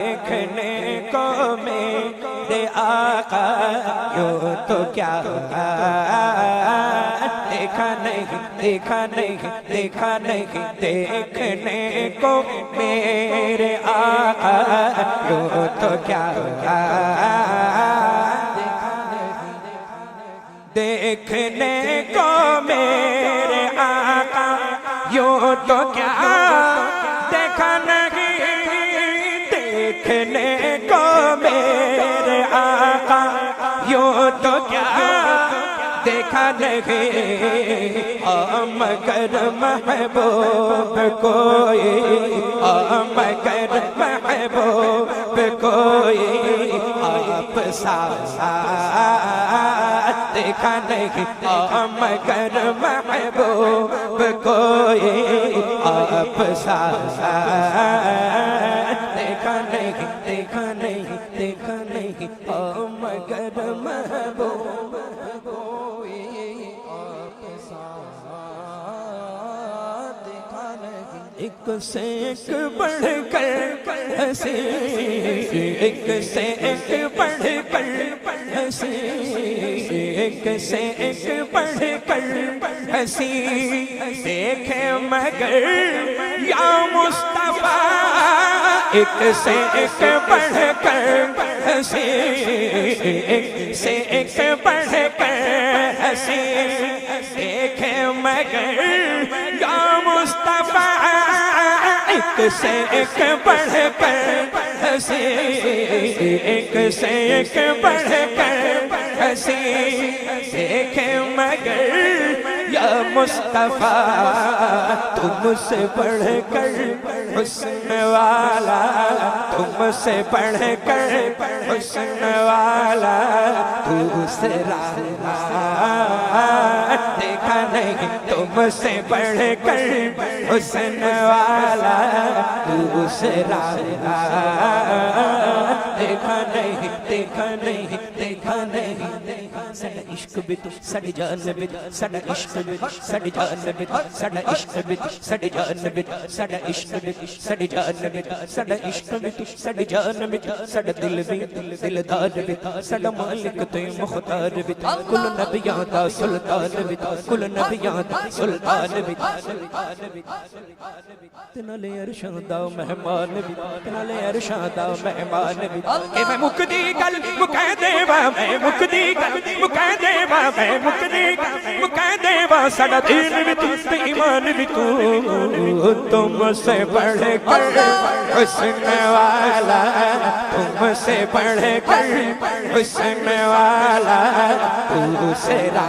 دیکھنے کو میرے آقا یوں تو کیا دیکھا نہیں دیکھا نہیں دیکھا نہیں دیکھنے کو میرے آقا یوں تو کیا دیکھنے کو میرے آقا یوں تو کیا دیکھا نہیں دیکھنے کو میرے آقا یوں تو کیا دیکھا نہیں مگر محبوب کوئی مگر محبوب کوئی آپ سا دیکھا نہیں مگر محبوب کوئی آپ سا دیکھا نہیں دیکھا نہیں دیکھا نہیں مگر محبوب کوئی آپ سا دیکھا نہیں ایک سے ایک بڑھ کر ہنسی ایک سے ایک بڑھ کر ہنسی ایک سے ایک بڑھ کر ہنسی دیکھے مگر یا مصطفیٰ ایک سے ایک بڑھ کر ہنسی ایک سے ایک بڑھ کر ہنسی دیکھے مگر یا مصطفیٰ ایک سے ایک بڑھ کر ہنسی ایک سے ایک بڑھ کر ہنسی دیکھے مگر یا مصطفیٰ تم سے بڑھ کر حسن والا تم سے بڑھ کر حسن والا دوسرا دیکھا نہیں تم سے بڑھ کر حسن والا دوسرا دیکھا نہیں دیکھا نہیں دیکھا نہیں ساڈا عشق بھی تو ساڈی جان بھی ساڈا عشق بھی ساڈی جان بھی ساڈا عشق بھی ساڈی جان بھی ساڈا عشق بھی ساڈی جان بھی ساڈا عشق بھی ساڈی جان بھی ساڈا دل بھی دلدار بھی ساڈا مالک تے مختار بھی کل نبیاں دا سلطان بھی کل نبیاں دا سلطان بھی تے نالے عرشاں دا مہمان بھی تے نالے عرشاں دا مہمان بھی کہ میں مکدی گل مکہ دیواں میں مکدی گل مکہ دیواں میں مکدی گل مکہ دیواں ساڈا دین بھی تو تے ایمان بھی تو تم سے بڑھ کر حسن والا تم سے بڑھ کر حسن والا دوسرا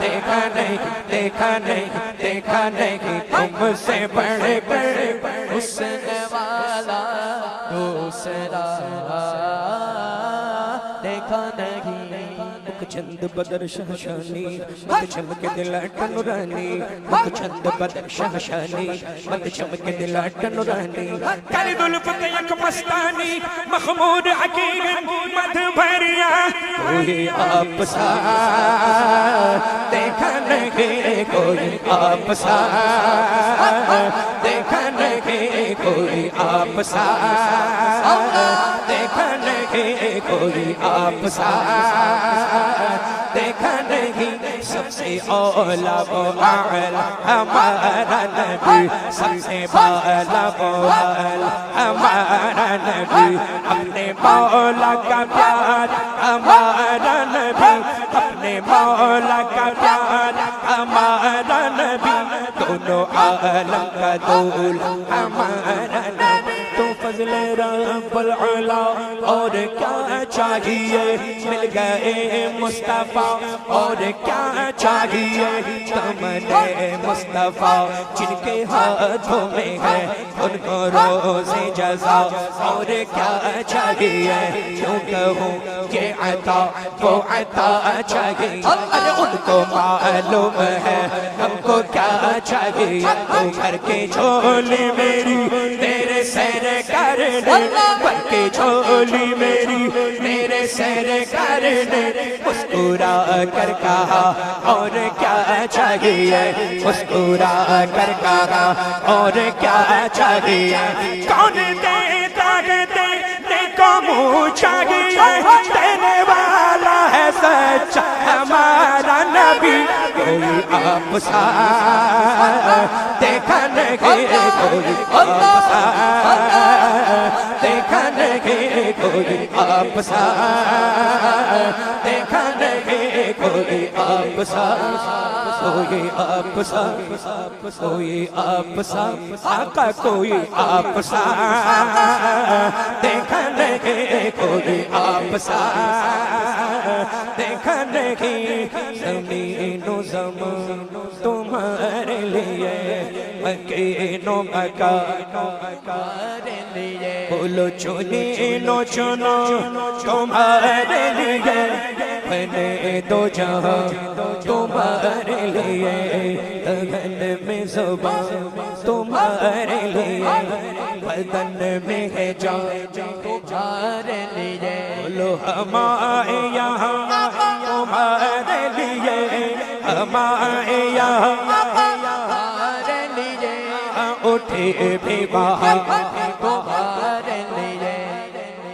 دیکھا نہیں دیکھا نہیں دیکھا نہیں تم سے بڑھ کر حسن والا دوسرا دیکھا نہیں مکھ چند بدر شہشانی مکھ چمک دلات نورانی مکھ چند بدر شہشانی مکھ چمک دلات نورانی کلی دلفت یک مستانی محمود حکیم مدھ بھریا کوئی آپ سا دیکھا نہیں کوئی آپ سا دیکھا نہیں کوئی آپ سا دیکھا نہیں کوئی آپ سا دیکھا نہیں سب سے اولا و اعلی ہمارا نبی سب سے بالا و اعلی ہمارا نبی اپنے مولا کا پیار ہمارا نبی اپنے مولا کا پیار ہمارا نبی دونوں عالم کا دولہ ہمارا نبی تو فضل رب العلا اور کیا چاہیے مل گئے مصطفیٰ اور کیا چاہیے تمنے مصطفیٰ جن کے ہاتھوں میں ہے ان کو روز جزا اور کیا چاہیے کیوں کہوں یہ عطا وہ عطا چاہیے ارے ان کو معلوم ہے ہم کو کیا چاہیے تو گھر کے جھولی میری تیرے سیر کرنے بھر کے جھولی میری میرے سیر کرنے مسکرا کر کہا اور کیا چاہیے مسکرا کر کہا اور کیا چاہیے کون دیتا ہے دینے کو منہ چاہیے دینے والا ہے سچا ہمارا نبی کوئی آپ سا دیکھا نہیں کوئی آپ سا دیکھا نہیں کوئی آپ سا دیکھا نہیں کوئی آپ سا کوئی آپ سا کوئی آپ سا آقا کوئی آپ سا دیکھا نہیں کوئی آپ سا دیکھا نہیں زمین و زمان تمہارے لیے مکین و مکان لیے بولو چنین و چنو تمہارے لیے بنے دو جہاں تمہارے لیے لگن میں زبان تمہارے لیے بدن میں ہے جان تمہارے لیے بولو ہمارے یہاں تمہارے لیے ہمارے یہاں تمہارے لیے اٹھے بھی باہر تمہارے لیے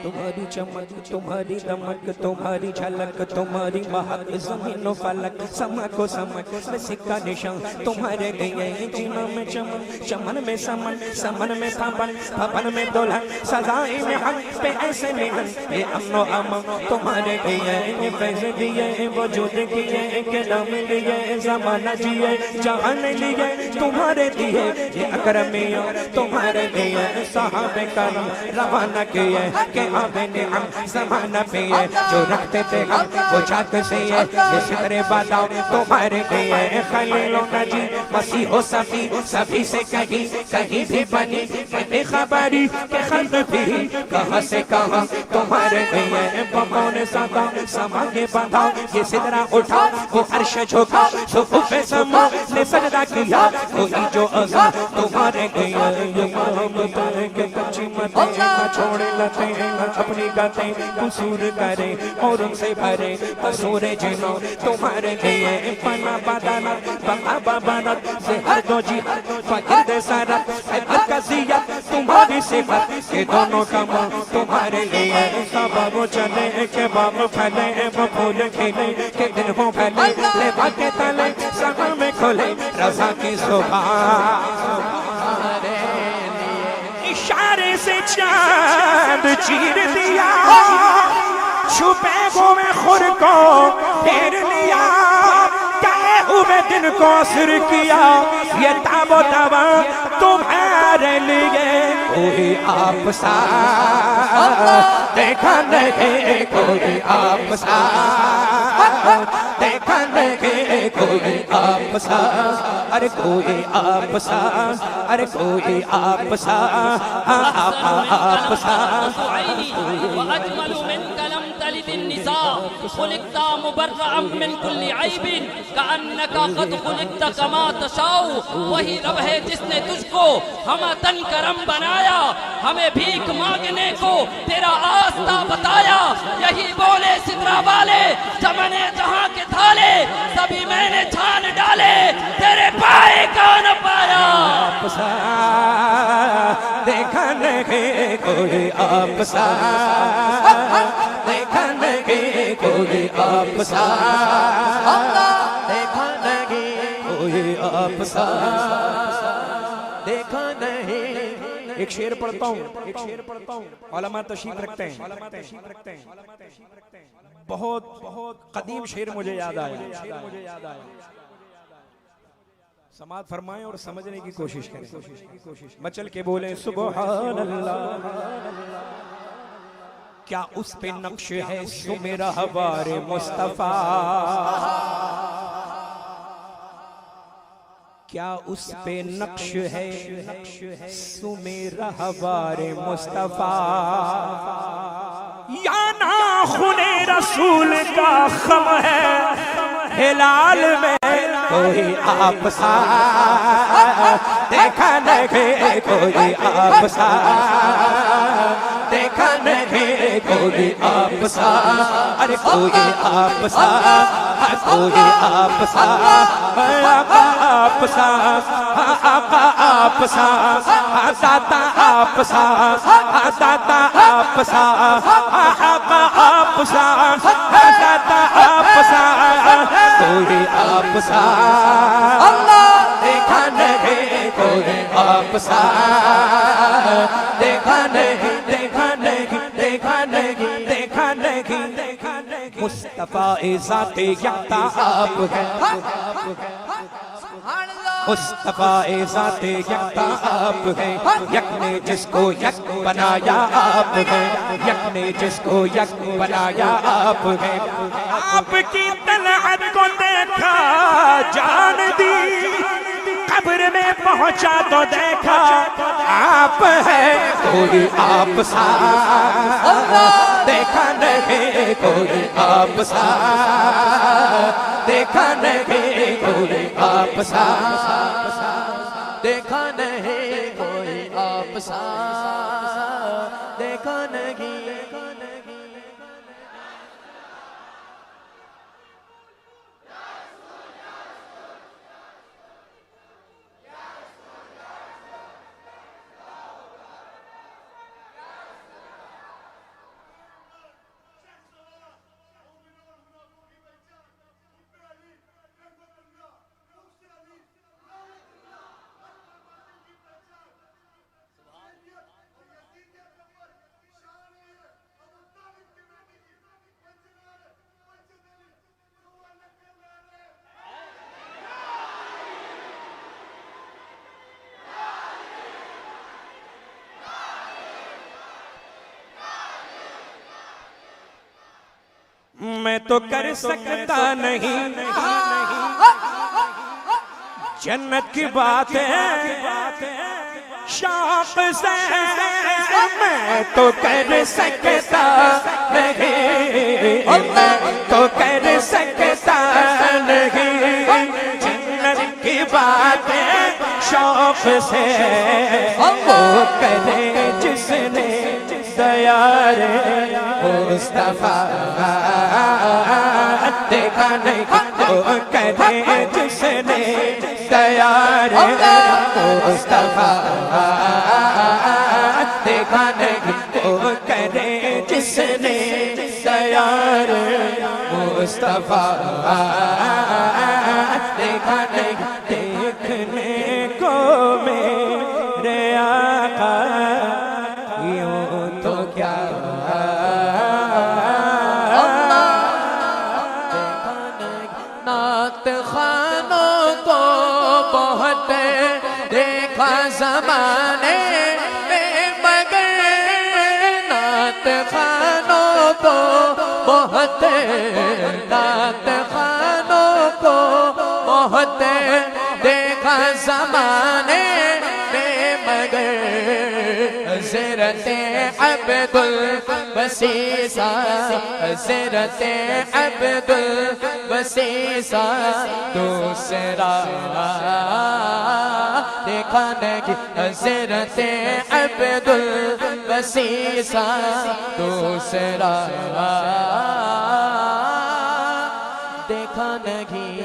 تمہاری چمک تمہاری دمک تمہاری جھلک تمہاری مہک زمین و فلک سما کو سمک میں سکہ نشان تمہارے لیے جینا میں چمن چمن میں سمن سمن میں پھپن پھپن میں دلہن سزائے میں حق پہ ایسے مہن یہ امن و امن تمہارے لیے یہ فیض دیے وجود کیے کہ نام لیے زمانہ جیے جہان لیے تمہارے دیے یہ اکرمیوں تمہارے لیے صحابہ کرام روانہ کیے کہ آبِ نعم زمانہ پہ ہے جو رکھتے تھے ہم وہ چاہتے سے ہے یہ سترے باداؤ تمہارے لیے خلیل و نجی مسیح و صفی سبھی سے کہیں کہیں بھی بنی بے خبری کہ خلق پھری کہاں سے کہاں تمہارے لیے بموں نے ساتھا سمانے باندھا یہ سترہ اٹھا وہ عرش جھوکا صفوف سما نے سجدہ کیا وہی جو عزا تمہارے لیے یہ محبت ہے کہ کچی متیں نہ چھوڑے لتے ہیں اپنی گاتیں قصور کریں اور ان سے بھریں قصور جنوں تمہارے لیے پناہ بادانت بقا بابانت سے ہر دو جہت فقرد سارت حیبت کا زیت تمہاری صفت کہ دونوں کا ماں تمہارے لیے سبب چلے کہ باب پھلے وہ پھول کھلے کہ دن ہو پھلے لیبا کے تلے سمر میں کھولے رضا کی صبح اشارے سے چاند چیر دیا چھپے ہوئے خور کو پھیر لیا کہے ہوئے دن کو اثر کیا یہ تاب و تابا تمہارے لیے کوئی آپ سا دیکھا نہیں کوئی آپ سا دیکھا نہیں کوئی آپ سا ارے کوئی آپ سا ارے کوئی آپ سا آپ سا وَأَجْمَلُ مِنْكَ لَمْ تَلِدِ النِّسَاءُ خُلِقْتَ مُبَرَّأً مِنْ كُلِّ عَيْبٍ كَأَنَّكَ قَدْ خُلِقْتَ كَمَا تَشَاءُ وہی رب ہے جس نے تجھ کو ہم تن کرم بنایا ہمیں بھیک مانگنے کو تیرا آستہ بتایا یہی بولے سترہ والے چمن جہاں کے تھالے سبھی میں نے چھان ڈالے تیرے پائے کا نہ پایا آپ سا دیکھا نہیں کوئی آپ سا دیکھا نہیں کوئی آپ سا دیکھا نہیں کوئی آپ سا دیکھا نہیں ایک شعر پڑھتا ہوں علماء تشریف رکھتے ہیں بہت قدیم شعر مجھے یاد آیا سماعت فرمائیں اور سمجھنے کی کوشش کریں مچل کے بولیں سبحان اللہ کیا اس پہ نقش ہے سو میرا حوار مصطفیٰ کیا اس پہ نقش ہے سو میرا حوار مصطفیٰ یا ناخن رسول کا خم ہے ہلال میں کوئی آپ سا دیکھا نہیں کوئی آپ سا دیکھا نہیں کوئی آپ سا ارے کوئی آپ سا کوئی آپ سا آقا آپ سا آقا آپ سا داتا آپ سا داتا آپ سا آقا آپ سا داتا آپ سا کوئی آپ سا دیکھا نہیں کوئی آپ سا دیکھا نہیں دیکھا نہیں دیکھا نہیں دیکھا نہیں دیکھا نہیں مصطفیٰ ذات یکتا آپ ہے مصطفیٰ ذات یکتا آپ ہے یک نے جس کو یک بنایا آپ ہے یک نے جس کو یک بنایا آپ ہے آپ کی طلعت کو دیکھا جان دی قبر میں پہنچا تو دیکھا آپ ہے کوئی آپ سا دیکھا نہیں کوئی آپ سا دیکھا نہیں کوئی آپ سا دیکھا نہیں کوئی آپ سا دیکھا نہیں میں تو کر سکتا نہیں جنت کی باتیں شوق سے میں تو کر سکتا نہیں میں تو کر سکتا نہیں جنت کی باتیں شوق سے وہ کرے جس نے دیار مصطفیٰ دیکھا نہیں وہ کرے جس نے دیار مصطفیٰ دیکھا نہیں وہ کرے جس نے دیار مصطفیٰ دیکھا نہیں دیکھنے کو میرے آقا یوں تو کیا نعت خوانوں کو بہت دیکھا زمانے میں مگر نعت خوانوں کو بہت نعت خوانوں کو بہت دیکھا زمانے میں مگر حضرت عبد البسیسہ حضرت عبد البسیسہ دوسرا دیکھا نہیں حضرت عبد البسیسہ دوسرا دیکھا نہیں